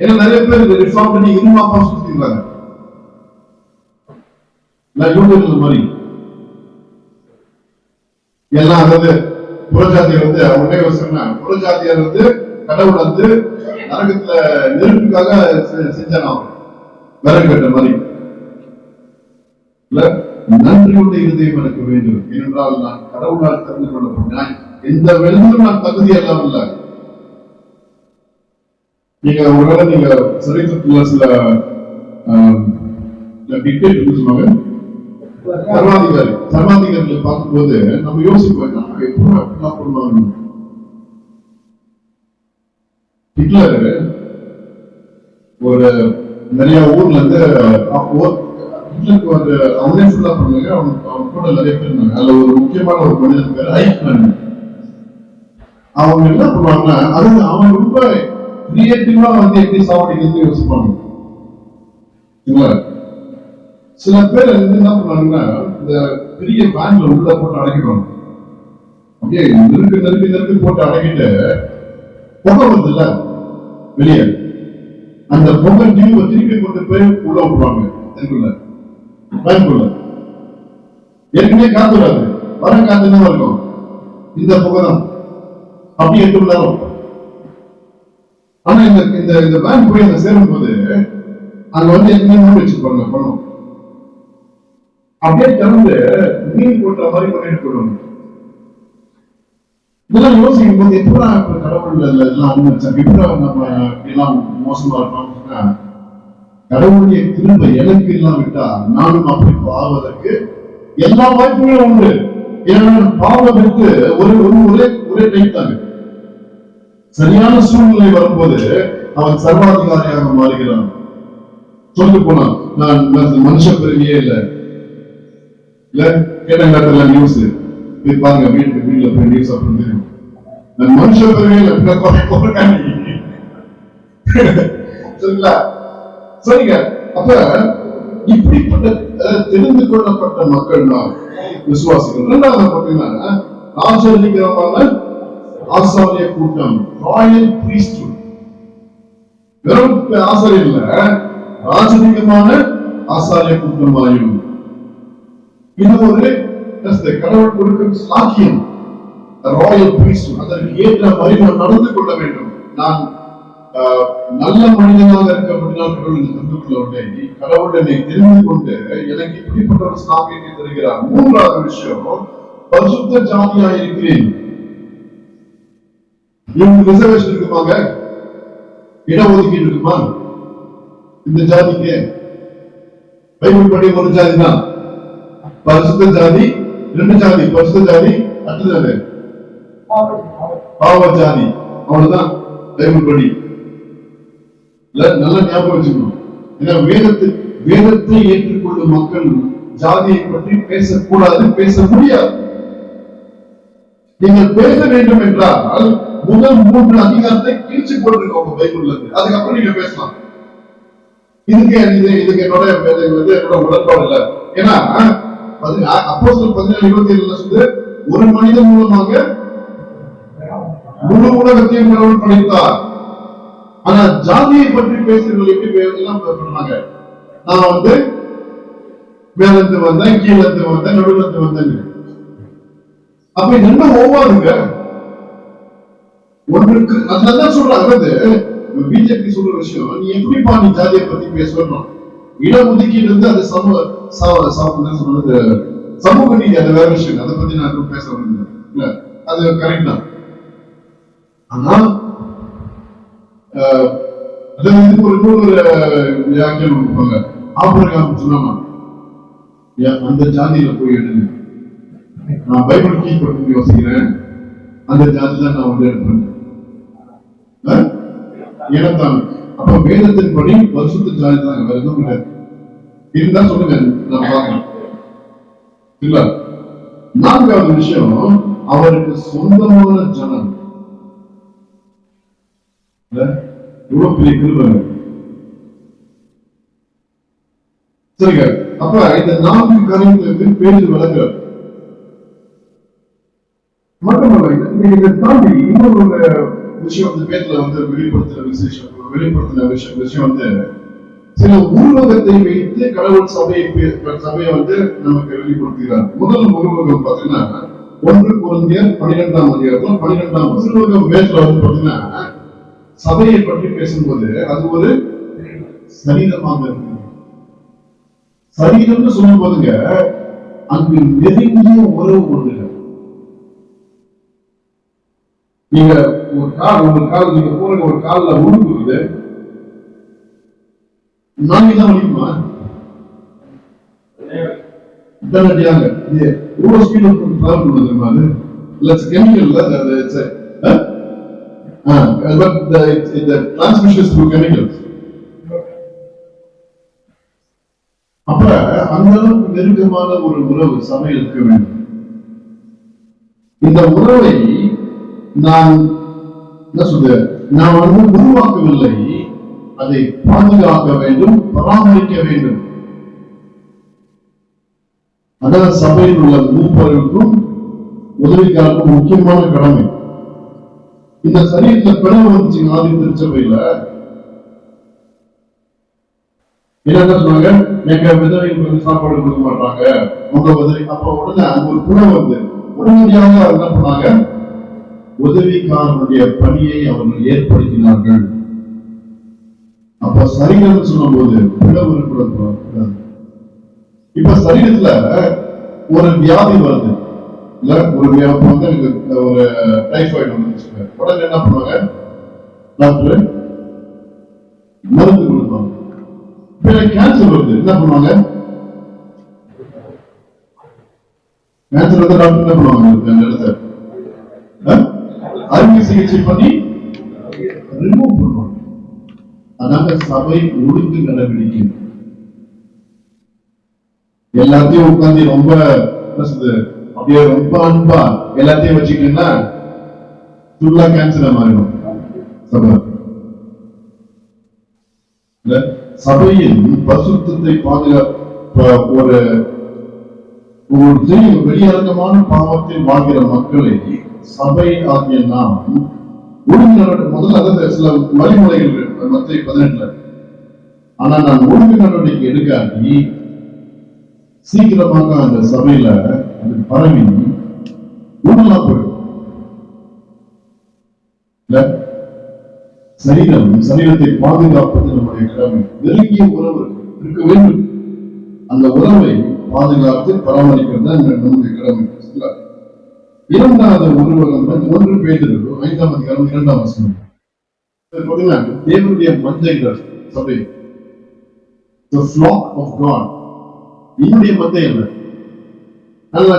ஏன்னா நிறைய பேர் இந்த ரிஃபார்ம் பண்ணி இருமாப்பா சுத்திடுறாங்க. மாதிரி எல்லாம் அதாவது புறஜாதியர் வந்து உடனே சொன்ன புறஜாதியர் வந்து கடவுள் வந்து நரகத்துல நெருப்புக்காக செஞ்சான் விறகு கட்ட மாதிரி. நன்றியுள்ள இருதயம் எனக்கு வேண்டும். ஏனென்றால் நான் கடவுளால் தெரிந்து கொள்ளப்பட்டேன். எந்த வெளியிலும் நான் தகுதி எல்லாம் இல்லை. நீங்க ஒருவேளை நீங்க சரித்திரத்துல சில டிக்டேட்டர் சொன்னாங்க சர்வாதிகாரிகளை பார்க்கும்போது நம்ம யோசிப்போம், எப்படிலாம் பண்ணுவாங்க. ஹிட்லர் ஒரு நிறைய ஊர்ல இருந்து ஹிட்லருக்கு ஒரு அவனே ஃபுல்லா பண்ணுங்க. அவன் கூட நிறைய பேர் இருந்தாங்க. அதுல ஒரு முக்கியமான ஒரு மனிதன் பேர் ஐக்மேன். அவங்க என்ன பண்ணுவாங்கன்னா, அது அவன் ரொம்ப கிரியேட்டிவா வந்து எப்படி சாப்பிடுறது யோசிப்பாங்க. சில பேர் என்ன பண்ணுவாங்கன்னா, இந்த பெரிய வேன்ல உள்ள போட்டு அடைக்கிடுவாங்க. அப்படியே நெருக்கு போட்டு அடைக்கிட்டு புகை வருது இல்ல வெளியே, அந்த புகை டியூபை திருப்பி கொண்டு போய் உள்ள விட்டுருவாங்க. இதுக்குள்ள வேன்குள்ள ஏற்கனவே காத்து வராது, வர காத்து என்ன இருக்கும், இந்த புகை தான். அப்படி 8 மணி நேரம். ஆனா இந்த வேன் போய் அங்க சேரும் போது அங்க வந்து என்ன வச்சிருப்பாங்க பணம், அப்படியே திறந்து மீன் போட்ட மாதிரி பண்ணிட்டு போடுவாங்க. இதெல்லாம் யோசிக்கும் போது எப்படா கடவுள் எல்லாம் அனுமதிச்சாங்க, எப்படா நம்ம எல்லாம் மோசமா இருப்பாங்கன்னா, கடவுளுடைய கிருபை எனக்கு எல்லாம் விட்டா நானும் அப்படி ஆவதற்கு எல்லா வாய்ப்புகளும் உண்டு. ஏன்னா பாவம் விட்டு ஒரே டைப் தாங்க. சரியான சூழ்நிலை வரும்போது அவன் சர்வாதிகாரியாக மாறுகிறான். சொல்லிட்டு போனான், நான் மனுஷ பெருமையே இல்லை. கேட்டங்காட்டல நியூஸ் போய் பாருங்க, வீட்டுல போய் நியூஸ் அப்படி நான் மனுஷ பெருமையே இல்லை. சரிங்களா? சரிங்க. அப்ப இப்படிப்பட்ட தெரிந்து கொள்ளப்பட்ட மக்கள் தான் விசுவாசிகள். இரண்டாவது பார்த்தீங்கன்னா ராஜரீகமான ஆசாரிய கூட்டம், ராயல் பிரீஸ்ட்ஹுட். வெறும் ஆசாரியர் இல்ல, ராஜரீகமான ஆசாரிய கூட்டமாயும். இது ஒரு கடவுள் கொடுக்கும் சாக்கியம். ராயல் பிரீஸ்ட்ஹுட், அதற்கு ஏற்ற மாதிரி நான் நடந்து கொள்ள வேண்டும். நான் நல்ல மனிதனாக இருக்கப்படினால் கடவுள் தெரிந்து கொள்ளவில்லை. கடவுள் என்னை தெரிந்து கொண்டு எனக்கு இப்படிப்பட்ட ஒரு சாக்கியத்தை தருகிறார். மூன்றாவது விஷயம், பரிசுத்த ஜாதியாக இருக்கிறேன். இவங்க ரிசர்வேஷன் இருக்குமாங்க? இடஒதுக்கீடு இருக்குமா இந்த ஜாதிக்கு? பைபிள் படி ஒரு ஜாதி தான், பரிசுத்த ஜாதி. 2 ஜாதி, பரிசுத்த ஜாதி, அடுத்தது பாவ ஜாதி. அவ்வளவுதான் பைபிள் படி. நல்ல ஞாபகம் வச்சுக்கணும். ஏன்னா வேதத்தை ஏற்றுக்கொள்ளும் மக்கள் ஜாதியை பற்றி பேசக்கூடாது, பேச முடியாது. நீங்கள் பேச வேண்டும் என்றால் முதல் 3 அதிகாரத்தை கிழிச்சு போட்டுருக்கோம் பைபிள்ல இருந்து, அதுக்கப்புறம் நீங்க பேசலாம். இதுக்கு என்னோட உடன்பாடு இல்லை. ஏன்னா அப்போஸ்தலர் 17:27 சொல்லுது, ஒரு மனிதன் மூலமாக முழு உலகத்தையும் கடவுள் படைத்தார். ஆனா ஜாதியை பற்றி பேசுறவங்க எப்படி எல்லாம் பண்ணாங்க? நான் மேலிருந்து வந்தேன், கீழிருந்து வந்தேன், நடுவிலிருந்து வந்தேன். அப்ப என்ன ஓவாதுங்க ஒன்றுக்கு. அதனாலதான் சொல்றாங்க, பிஜேபி சொல்ற விஷயம், நீ எப்படிப்பா நீ ஜாதியை பத்தி பேசுறோம்? இடஒதுக்கீடு இருந்து அது சமூக நீதி, அது வேற விஷயம். அதை பத்தி நான் பேச இல்ல, அது கரெக்ட் தான். ஆனா இதுக்கு ஒரு வியாக்கியம் கொடுப்பாங்க. ஆபிரகாம் சொன்னாமா, அந்த ஜாதியில போய் எடுங்க, நான் பைபிள் கீழ்பட்டு யோசிக்கிறேன், அந்த ஜாதி தான் நான் எடுப்பேன். இனத்தான். அப்ப வேதத்தின் படி பரிசுத்த ஜாதி தான், வேற எதுவும் கிடையாது. இதுதான் சொல்லுங்க, நான் பார்க்கிறேன். இல்ல, 4வது விஷயம், அவருக்கு சொந்தமான ஜனம். இவ்வளவு பெரிய கிருபை. சரிங்க. அப்ப இந்த 4 காரியங்களுக்கு பேச்சு விளங்குறார். மட்டுமல்ல, இதை தாண்டி இன்னொரு விஷயம் பேத்துல வெளிப்படுத்தின விஷயம் சில உருவகத்தை வைத்து கடவுள் சபையை நமக்கு வெளிப்படுத்துகிறார். முதல் உருவகம் பாத்தீங்கன்னா 1 கொரிந்தியர் 12ஆம் அதிகாரத்தில் 12ஆம் உருவகம் பேத்துல பாத்தீங்கன்னா சபையை பற்றி பேசும்போது அது ஒரு சரீரமாக இருக்கு. சரீரம்னு சொல்லும் போதுங்க அங்கு நெருங்கிய உறவு கொண்டு நீங்க ஒரு கால் நீங்க போற ஒரு காலில் உருக்குது, நாங்கதான் வலிக்குமா? எவ்வளவு ஸ்பீட் டிராவல் பண்ணுது? Chemical but the transmission is through chemicals. அப்ப அந்த அளவுக்கு நெருக்கமான ஒரு உறவு சபை இருக்க வேண்டும். இந்த உறவை நான் உருவாக்கவில்லை, அதை பாதுகாக்க வேண்டும், பராமரிக்க வேண்டும். அதான் சபையில் உள்ள மூப்பர்களுக்கும் உதவிக்காருக்கும் முக்கியமான கடமை. இந்த சரீரத்துல பிளவு வந்துச்சு ஆதி திருச்சபையில. என்ன சொன்னாங்க? எங்க விதவைக்கு சாப்பாடு கொடுக்க மாட்டாங்க, உங்க உதவி. அப்ப உடனே ஒரு பிளவு உடனடியாக என்ன பண்ணாங்க? உதவிக்காரனுடைய பணியை அவர்கள் ஏற்படுத்தினார்கள். அப்ப சரீரம் சொல்லும் போது பிளவு இருக்கக்கூடாது. இப்ப சரீரத்துல ஒரு வியாதி வருது, ஒரு ஒரு டைபாய்டு வந்துச்சு, உடனே என்ன பண்ணுவாங்க? டாக்டர் மருந்து கொடுப்பாங்க. கேன்சர் வருது, என்ன பண்ணுவாங்க? கேன்சர் வந்து டாக்டர் என்ன பண்ணுவாங்க? அந்த இடத்த அறுவை சிகிச்சை பண்ணி ரிமூவ் பண்ணுவாங்க. அதனால சபை ஒழுங்கு நடவடிக்கை எல்லாத்தையும் உட்கார்ந்து ரொம்ப அப்படியே ரொம்ப அன்பா எல்லாத்தையும் வச்சுக்கிட்டீங்கன்னா ஃபுல்லா கேன்சரா மாறிடும் சபை. சபையின் பரிசுத்தத்தை பாதுகாப்பு ஒரு வெளியரங்கமான பாவத்தில் வாழ்கிற மக்களை சபை ஆகிய நாம் ஒழுங்கு முதல்ல அதாவது சில வழிமுறைகள் மத்திய 18. ஆனா நான் ஒழுங்கு நடவடிக்கை எடுக்காட்டி சீக்கிரமாக அந்த சபையில அது பரவி ஊழலா போயிடும். சரீரத்தை பாதுகாப்பது நம்முடைய கடமை. நெருங்கிய உறவு இருக்க வேண்டும். அந்த உறவை பாதுகாத்து பராமரிக்கிறது தான் நம்முடைய கடமை. 2வது உருவகம் 1 பேதுரு 5ஆம் அதிகாரம் 2ஆம் வசனம். தேவனுடைய மந்தைகள் சபை, the flock of God. என்னுடைய மந்தை அல்ல. நல்லா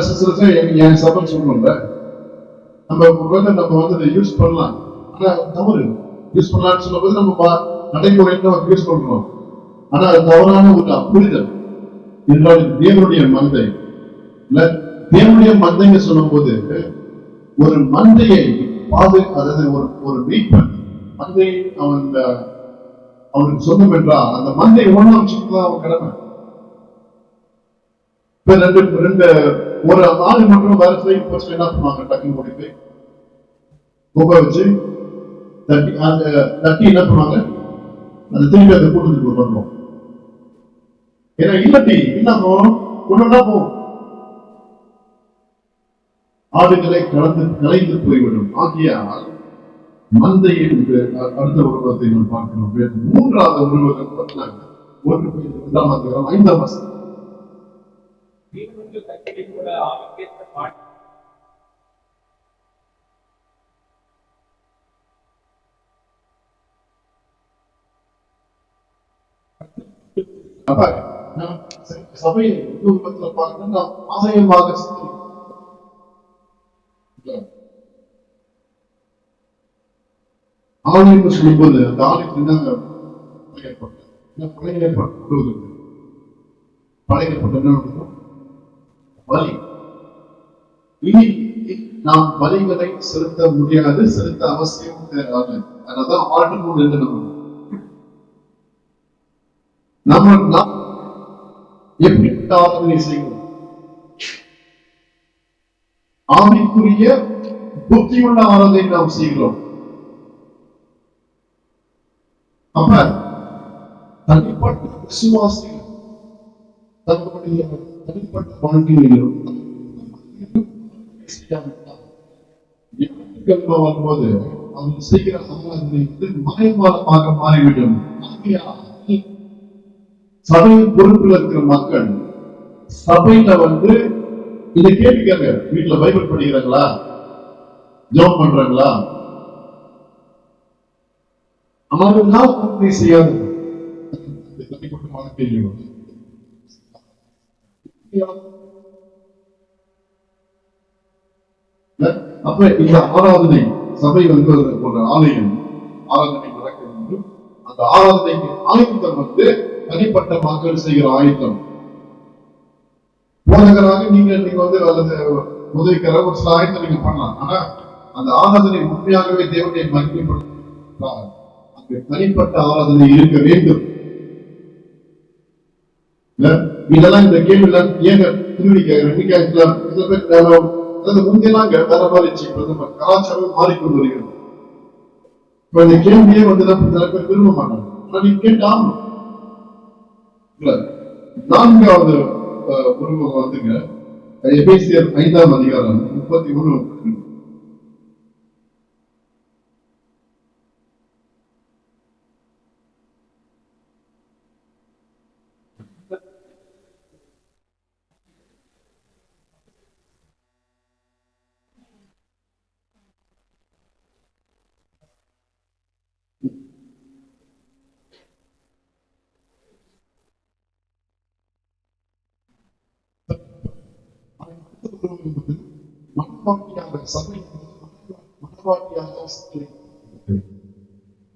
என் சபை சொல்றோம்ல, நம்ம வந்து யூஸ் பண்ணலாம். ஆனா தவறு யூஸ் பண்ணலாம்னு சொல்லும்போது நம்ம நடைமுறைக்கு யூஸ் பண்றோம். ஆனா அது தவறான ஒரு புரிதல். என்றால் தேவனுடைய மந்தை இல்ல. தேவனுடைய மந்தைன்னு சொல்லும் போது ஒரு மந்தையை அதாவது ஒரு மீட்பன் மந்தை அவனுக்கு சொந்தம் என்றால் அந்த மந்தை ஒண்ணு விஷயத்துல அவன் கடமை. ஒரு ஆடு மட்டும் வேற சைடு போச்சு என்ன பண்ணுவாங்க, டக்குன்னு ஓடி போய் குப்பை வச்சு தட்டி என்ன பண்ணுவாங்க, அந்த திருப்பி அந்த கூட்டத்துக்கு பண்ணுவோம். ஏன்னா இல்லாட்டி என்ன போகும், ஒண்ணுன்னா போகும், ஆடுகளை கலைந்து போய்விடும். ஆகியால் மந்தை என்று அடுத்த உருவத்தை நாம் பார்க்கணும். மூன்றாவது உருவகம் பார்த்தாங்க 1 சபையை பார்க்கணும். நாம் ஆலயமாக ஆலயம் சொல்லும்போது அந்த ஆலயத்தில் படைக்கப்பட்ட பலி. இனி நாம் பலிகளை செலுத்த முடியாது, செலுத்த அவசியம் தேவையாது. அதனால்தான் ஆட்டுக்குள் எழுதணும். நம்ம எப்படிப்பட்ட ஆராதனை செய்யணும்? ஆவிக்குரிய புத்தியுள்ள ஆராதனை நாம் செய்கிறோம். அப்ப தனிப்பட்ட விசுவாசிகள் தன்னுடைய தனிப்பட்ட வாழ்க்கையிலும் வரும்போது அவங்க செய்கிற ஆராதனை மறைமுகமாக மாறிவிடும். சபையின் பொறுப்பில் இருக்கிற மக்கள் சபையில வந்து இதை கேட்டுக்காங்க. வீட்டுல பைபிள் படிக்கிறாங்களா, ஜெபம் பண்றாங்களா? அவர்களால் உண்மை செய்யாது. அப்ப இந்த ஆராதனை சபை வந்து ஒரு ஆலயம் ஆராதனை நடக்க வேண்டும். அந்த ஆராதனைக்கு ஆயுத்தம் வந்து தனிப்பட்ட மக்கள் செய்கிற ஆயுத்தம். போதகராக நீங்க வந்து அல்லது உதவிக்கிற ஒரு சில ஆயுத்தம் நீங்க பண்ணலாம். ஆனா அந்த ஆராதனை உண்மையாகவே தேவனை மகிமைப்படுத்த தனிப்பட்ட ஆராதனை இருக்க வேண்டும். இதெல்லாம் இந்த கேள்வி ஏங்க திரும்பி கேட்கிறேன். முந்தையெல்லாம் வேற மாதிரி கலாச்சாரம் மாறிக்கொண்டு வருகிறது. இப்ப இந்த கேள்வியே வந்து சில பேர் விரும்ப மாட்டாங்க. ஆனா நீங்க கேட்டாலும் 4வது உருவம் வந்துங்க எபேசியர் 5ஆம் அதிகாரம் 31.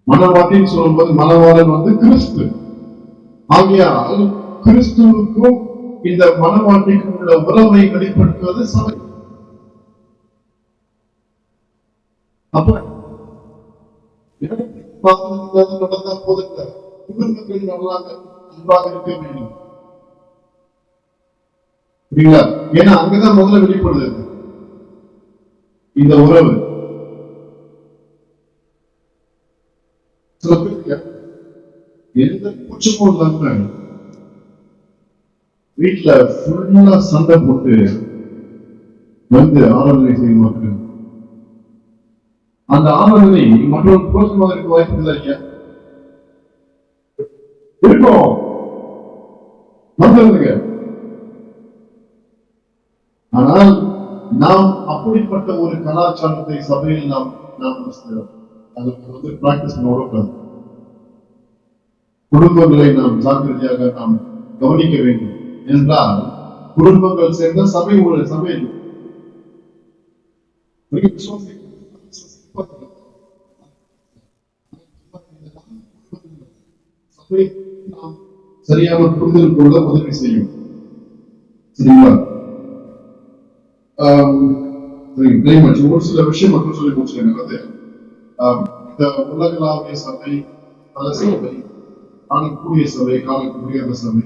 மணவாட்டின்னு சொல்லும்போது மணவாளன் வந்து கிறிஸ்து. ஆகையால் கிறிஸ்துவுக்கும் இந்த மணவாட்டிக்கும் உள்ள உறவை வெளிப்படுத்துவது சபை. அப்ப நடந்தா போதுங்க, குடும்பங்கள் நன்றாக இருக்க வேண்டும். ஏன்னா அங்கதான் முதல்ல வெளிப்படுது இந்த உறவு. சில பேருக்கு எந்த கூச்சமும் இல்லாம வீட்டுல ஃபுல்லா சண்டை போட்டு வந்து ஆராதனை செய்வாங்க. அந்த ஆராதனை மற்றொரு கோஷமாக இருக்க வாய்ப்பு இல்லை. இருக்கும் வந்துருங்க. ஆனால் நாம் அப்படிப்பட்ட ஒரு கலாச்சாரத்தை சபையில் நாம் அது பிராக்டிஸ் பண்ண குடும்பங்களை நாம் ஜாக்கிரதையாக நாம் கவனிக்க வேண்டும் என்றால் குடும்பங்கள் சேர்ந்த சபை ஒரு சபை நாம் சரியான புரிதல் கொள்ள உதவி செய்யும். சரிங்களா? ஒரு சில விஷயம் மட்டும் சொல்லி முடிச்சுருங்க. இந்த உலகளாவிய சபை, பல சபை, காணக்கூடிய சபை, காணக்கூடிய அந்த சபை,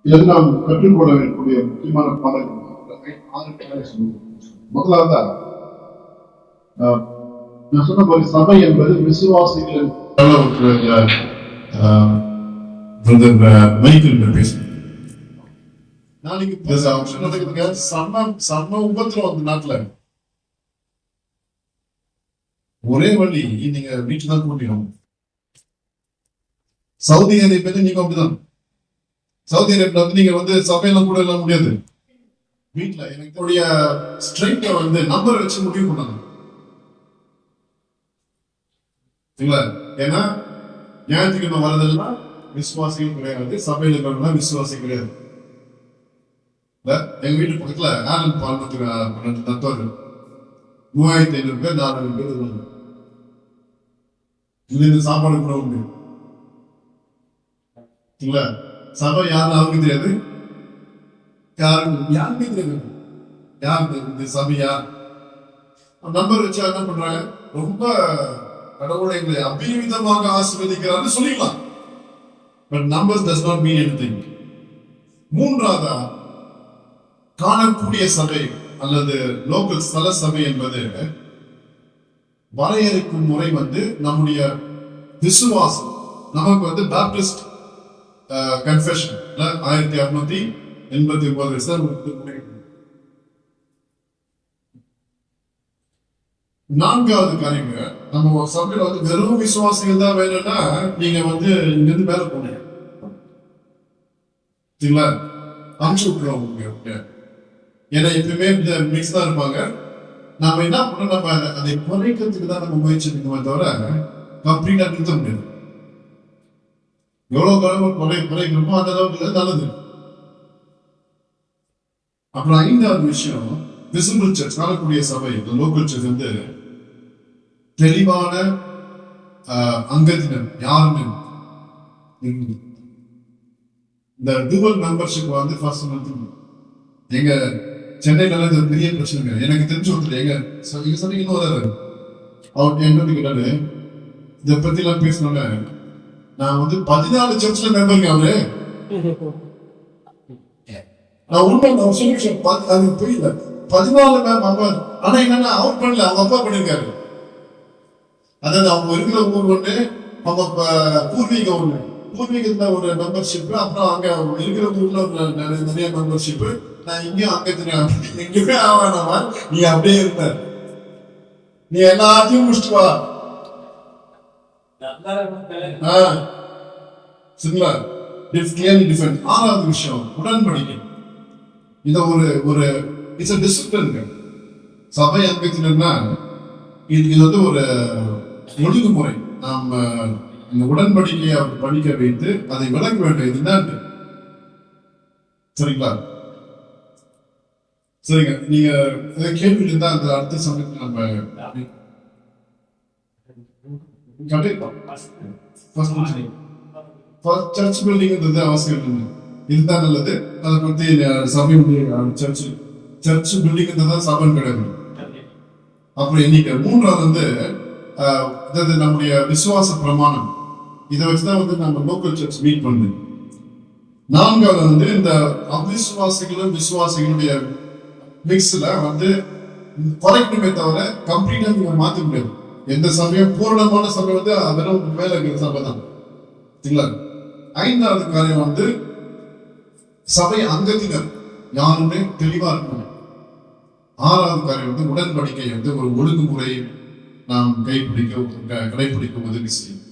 இதெல்லாம் நாம் கற்றுக்கொள்ள வேண்டிய முக்கியமான பாடங்கள் 6 சொல்லுவோம். முதலாவதா நான் சொன்ன மாதிரி சபை என்பது விசுவாசிகளின் ஒரே வழி நீங்க வீட்டுல தான் கூட்டிடும். சவுதி அரேபியா நீங்க அப்படிதான். சவுதி அரேபியா வந்து நீங்க சபையெல்லாம் கூட எல்லாம் முடியாது. வீட்டுல என்னுடைய ஸ்ட்ரைட்ட நம்பர் வச்சு முடிவு பண்ணாங்க. ஏன்னா ஞாயிற்றுக்கிழமை வரதெல்லாம் விசுவாசிகள் கிடையாது, சபையில இருக்கிறவங்க விசுவாசி கிடையாது. எங்க வீட்டு பக்கத்துல ஆனந்த் பால்மத்துக்கு நண்பர்கள் 3500 பேர் 4000 பேர் இருக்காங்க. இந்த சாப்பாடு கூட உண்டு. சபை யாருன்னு அவருக்கு தெரியாது, யாருமே தெரியாது. யாரு இந்த சபையா நம்பர் வச்சு என்ன பண்றாங்க, ரொம்ப கடவுளை எங்களை அபரிமிதமாக ஆசீர்வதிக்கிறான்னு சொல்லிக்கலாம். But numbers does not mean anything. மூன்றாவதா காணக்கூடிய சபை அல்லது லோக்கல் ஸ்தல சபை என்பது வரையறுக்கும் முறை நம்முடைய விசுவாசம். நமக்கு பாப்டிஸ்ட் கன்ஃபெஷன் 1689 நான்காவது காரியங்க, நம்ம சபையில வெறும் விசுவாசிகள் தான் வேணும்னா நீங்க இங்க இருந்து மேல போனீங்க அனுப்பிச்சு விட்டுருவோம். ஏன்னா எப்பயுமே மிக்ஸ் தான் இருப்பாங்க. நாம என்ன பண்ண நம்ம அதை குறைக்கிறதுக்கு தான் நம்ம முயற்சி எடுக்கணுமே தவிர கம்ப்ளீட்டா நிறுத்த முடியாது. எவ்வளவு குறைக்கிறோமோ அந்த அளவுக்கு நல்லது. அப்புறம் ஐந்தாவது விஷயம், விசிபிள் சர்ச், காணக்கூடிய சபை, லோக்கல் சர்ச் தெளிவான அங்கத்தினர் யாருன்னு இந்த டூவல் மெம்பர்ஷிப் ஃபர்ஸ்ட் எங்க சென்னையில இது பெரிய பிரச்சனை. எனக்கு தெரிஞ்சு ஒருத்தர் எங்க சொன்னீங்க இன்னொரு அவர் என்ன கேட்டாரு, இதை பத்தி எல்லாம் பேசணும்ல. நான் 14 சர்ச்ல மெம்பருங்க அவரு. நான் உண்மை சொல்யூஷன் அது புரியல. 14 மெம்பர். ஆனா என்னன்னா அவுட் பண்ணல, அவங்க அப்பா பண்ணிருக்காரு. அதாவது அவங்க இருக்கிற ஊர் ஒண்ணு, அவங்க பூர்வீகம் ஒண்ணு. பூர்வீகத்துல ஒரு மெம்பர்ஷிப், அப்புறம் அங்க இருக்கிற ஊர்ல நிறைய மெம்பர்ஷிப். நான் இங்கேயும் அங்க எங்கேயுமே ஆவானவா, நீ அப்படியே இருந்த, நீ எல்லாத்தையும் முடிச்சுட்டு வா. சரிங்களா? ஆறாவது விஷயம், உடன்படிக்கை. இத ஒரு இட்ஸ் டிசிப்ளின். சபை அங்கத்தினர்னா இது ஒரு ஒழுங்குமுறை. நாம் இந்த உடன்படிக்கையை படிக்க வைத்து அதை விளக்க வேண்டும். இதுதான் சரிங்களா? சரிங்க, நீங்க கேள்வி இருந்தா அந்த அடுத்த சமயத்தில் நம்ம சர்ச் பில்டிங் அவசியம் இதுதான் நல்லது. அதை பத்தி சபையுடைய சர்ச் பில்டிங் தான் சபை கிடையாது. அப்புறம் எண்ணிக்கை. மூன்றாவது நம்முடைய விசுவாச பிரமாணம். இதை வச்சுதான் நம்ம லோக்கல் சர்ச் மீட் பண்ணுது. நான்காவது இந்த அவிசுவாசிகளும் விசுவாசிகளுடைய மிக்ஸ்ல குறைக்கணுமே தவிர கம்ப்ளீட்டா நீங்க மாத்த முடியாது. எந்த சமயம் பூர்ணமான சபை வெறும் மேல இருக்கிற சபை தான். ஐந்தாவது காரியம் சபை அங்கத்தினர் யாருமே தெளிவா இருக்கணும். ஆறாவது காரியம் உடன்படிக்கை ஒரு ஒழுங்குமுறை நாம் கடைபிடிக்க உதவி செய்யும்.